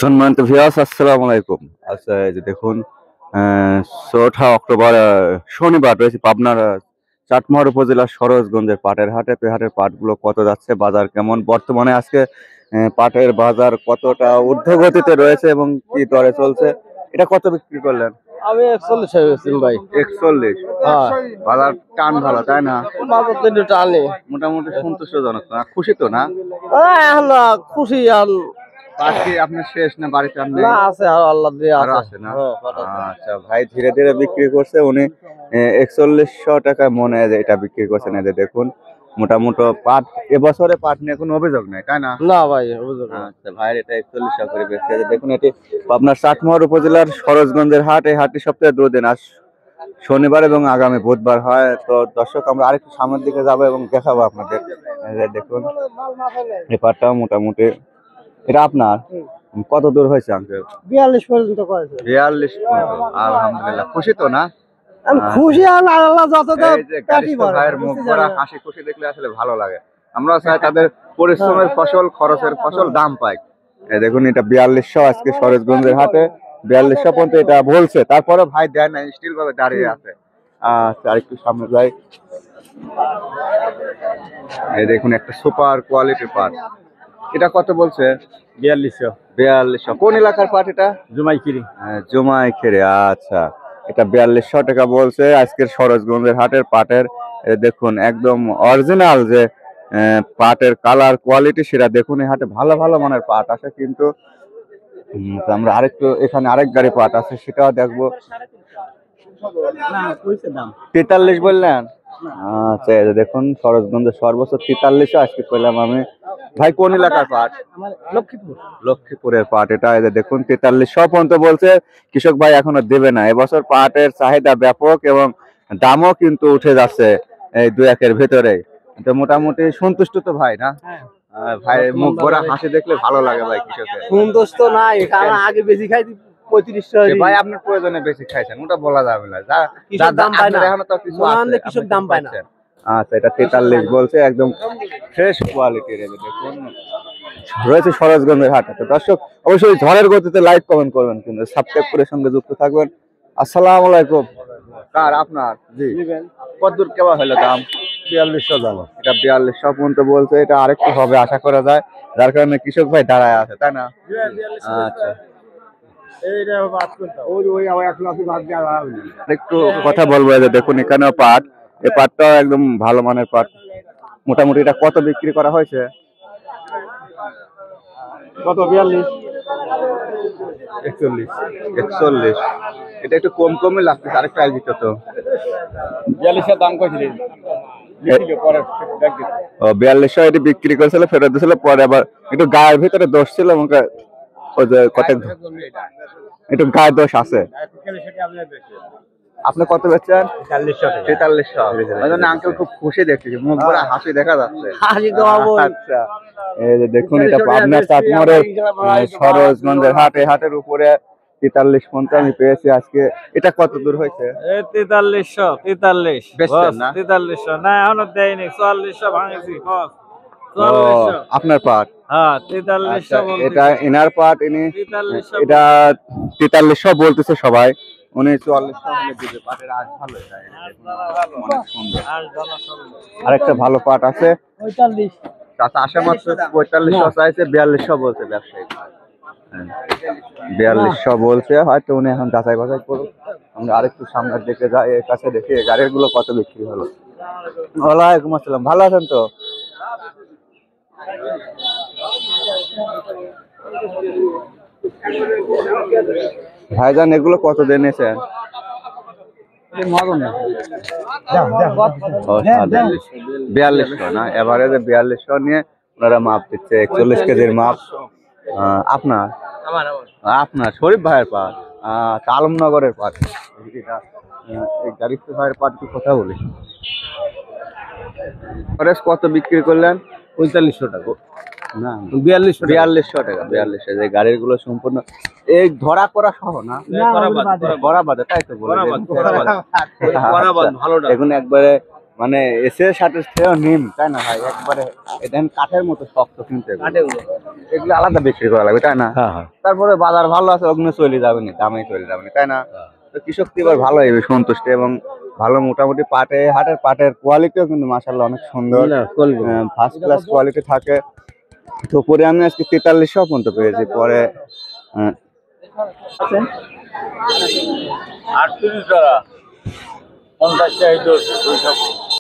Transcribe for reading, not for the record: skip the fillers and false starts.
সম্মানিত ভিউয়ার্স, আসসালামু আলাইকুম। আচ্ছা, এই যে দেখুন 4 অক্টোবর শনিবার রয়েছে পাবনার চাটমোহর উপজেলার সরোজগঞ্জের পাটের হাটে। তো হাটের পাটগুলো কত যাচ্ছে, বাজার কেমন বর্তমানে আজকে, পাটের বাজার কতটা ঊর্ধ্বগতিতে রয়েছে এবং কি দরে চলছে, এটা কত বিক্রি করলেন? আমি 41 হয়ে গেছি ভাই। 41। হ্যাঁ, বাজার টান ভালো, তাই না? বাজার তো একটু টানে। মোটামুটি সন্তুষ্টজনক না? খুশি তো না? এখন না খুশি আর পাট কি আপনার শেষ না বাড়িতে আপনি? না, আছে আর আল্লাহ দিয়ে আরো আছে। আছে না? হ্যাঁ, পাট আছে। আচ্ছা ভাই ধীরে ধীরে বিক্রি করছে উনি। 4100 টাকা মনে হয় যে এটা বিক্রি করছেন। এই যে দেখুন মোটামুটি পাট, এবছরে পাট নিয়ে কোনো অভিযোগ নেই, তাই না? না ভাই, অভিযোগ না। আচ্ছা ভাইয়ের এটা 4100 করে বেচছে। এই যে দেখুন এটি আপনার চাটমোহর উপজেলার সরোজগঞ্জের হাট। এই হাটটি সপ্তাহে 2 দিন, আজ শনিবার এবং আগামী বুধবার হয়। তো দর্শক, আমরা আরেকটু সামনের দিকে যাবো এবং দেখাবো আপনাদের। এই যে দেখুন এই পাটটাও মোটামুটি, এটা আপনার কত দূর হয়েছে আঙ্কেল? 42 পর্যন্ত করেছে। 42 পর্যন্ত। আলহামদুলিল্লাহ, খুশি তো না? আমি খুশি আর আল্লাহ যত এই যে গাড়িস্থ ভাইয়ের মুখ ভরা হাসি খুশি দেখলে আসলে ভালো লাগে। আমরা চাই তাদের পরিশ্রমের ফসল, খরচের ফসল দাম পাই। এই দেখুন এটা 4200 আজকে সরোজগঞ্জের হাটে 4200 পর্যন্ত এটা বলছে। তারপরে ভাই দেয় না, স্টিল ভাবে দাঁড়িয়ে আছে। আচ্ছা আরেকটু সামনে যাই। এই দেখুন একটা সুপার কোয়ালিটির পাট, এটা কত বলছে? 4200 4200। কোন এলাকার পাট এটা? জুমাইকিরি। জুমাই খেরে। আচ্ছা, এটা 4200 টাকা বলছে আজকের সরোজগঞ্জের হাটের পাটের। দেখুন একদম অরিজিনাল যে পাটের কালার কোয়ালিটি, সেটা দেখুন। এই হাটে ভালো ভালো মানের পাট আছে, কিন্তু তো আমরা আরেকটু এখানে আরেক গাড়ি পাট আছে, সেটাও দেখবো। না, কইছে দাম 43 বললেন? আচ্ছা এই যে দেখুন সরোজগঞ্জের সর্বোচ্চ 4300 আজকে পেলাম আমি। ভাই কোন এলাকার পাট? আমার লক্ষ্মীপুর। লক্ষ্মীপুরের পাট। এটা এই যে দেখুন 4300 পর্যন্ত বলছে। কৃষক ভাই এখনো দেবে না। এবছর পাটের চাহিদা ব্যাপক এবং দামও কিন্তু উঠে যাচ্ছে এই 2-1 ভিতরে। তো মোটামুটি সন্তুষ্ট তো ভাই না? ভাই মুখ ভরা হাসি দেখলে ভালো লাগে ভাই কৃষকের। সন্তুষ্ট নাই, কারণ আগে বেশি খাই 3500। ভাই আপনার প্রয়োজনে বেশি খাইছেন, ওটা বলা যাবে না। কৃষক দাম পায় না, এখনো তো কিছু মনে হয় আছে, কৃষক আপনি দাম কিছু পায় না। পাচ্ছেন। আচ্ছা এটা 43 বলছে, একদম ফ্রেশ কোয়ালিটির। দেখুন রয়েছে সরোজগঞ্জের হাটে। তো দর্শক অবশ্যই ঝড়ের গতিতে লাইক কমেন্ট করবেন, কিন্তু সাবস্ক্রাইব করে সঙ্গে যুক্ত থাকবেন। আসসালামু আলাইকুম। কার আপনার? জি। কত দূর কেমন হলো দাম? 4200 দাম। এটা 4200 পর্যন্ত বলছে। এটা আরেকটু হবে আশা করা যায়, যার কারণে কৃষক ভাই দাঁড়ায় আছে, তাই না? আচ্ছা একটু কথা বলবো। এই যে দেখুন এখানেও পাট, এই পাটটাও একদম ভালো মানের পাট। মোটামুটি এটা কত বিক্রি করা হয়েছে? কত? 42 41। এটা একটু কম কমই লাগতেছে, আরেকটা আগে দিত তো। 42 দাম কইছিলেন। 4200 এটি বিক্রি করেছিল, ফেরত দিয়েছিল। পরে আবার একটু গায়ের ভিতরে দোষ ছিল এবং ওই যে কত একটু গায়ের দোষ আছে। আপনি কত বেচছেন? 4300। ওই জন্য আঙ্কেল খুব খুশি দেখতেছি, মুখ ভরা হাসি দেখা যাচ্ছে। আচ্ছা এই যে দেখুন এটা পাবনা চাটমোহরের সরোজগঞ্জের হাট। এই হাটের উপরে 4350 আমি পেয়েছি আজকে। এটা কত দূর হয়েছে? 4300 বেচছেন না? 4300 না, এখনো দেয়নি। 4400 ভাঙেছি বস। ও, আপনার পাট? হ্যাঁ, আচ্ছা, 4300 বলছি। এটা এনার পাট। ইনি 4300 এটা 4300 বলতেছে সবাই, উনি 4400 হলে দিবে। পাটের আজ ভালো, এটা অনেক সুন্দর। আরেকটা ভালো পাট আছে 45। চাচা আসে মাত্র 4500 চাইছে, 4200 বলছে ব্যবসায়ী। 4200 বলছে, হয়তো উনি এখন যাচাই বাছাই করুক। আমরা আরেকটু সামনের দিকে যাই, এর কাছে দেখি গাড়ির গুলো কত বিক্রি হলো। ওয়ালাইকুম আসসালাম, ভালো আছেন তো? ভাইজান এগুলো কত দিয়ে নিয়েছেন? 4200 না, এভারেজে 4200 নিয়ে ওনারা মাপ দিচ্ছে। 41 কেজির মাপ। আপনার? আপনার শরীফ ভাইয়ের পাট, আলমনগরের পাট। এই গাড়ির ভাইয়ের পাট কি কথা বলি। কত বিক্রি করলেন? 4500 টাকা না, 4200 টাকা। 4200। যে গাড়ির গুলো সম্পূর্ণ এই ধরা করা সহ না? ধরা বাদে, তাই তো বলে। ভালো। এখন একবারে মানে এসে শার্টের থেকেও নিম, তাই না ভাই? একবারে এটা কাঠের মতো শক্ত, কিন্তু এগুলো আলাদা বিক্রি করা লাগবে, তাই না? হ্যাঁ হ্যাঁ তারপরে বাজার ভালো আছে, ওগুলো চলে যাবে না, দামে চলে যাবে না, তাই না? তো কৃষক তো এবার ভালো হবে, সন্তুষ্ট, এবং ভালো মোটামুটি হাটের পাটের কোয়ালিটিও কিন্তু মাশাআল্লাহ অনেক সুন্দর, ফার্স্ট ক্লাস কোয়ালিটি থাকে। তো পরে আমি আজকে 4300 পর্যন্ত পেয়েছি, পরে 38 টাকা 50 টাকা 200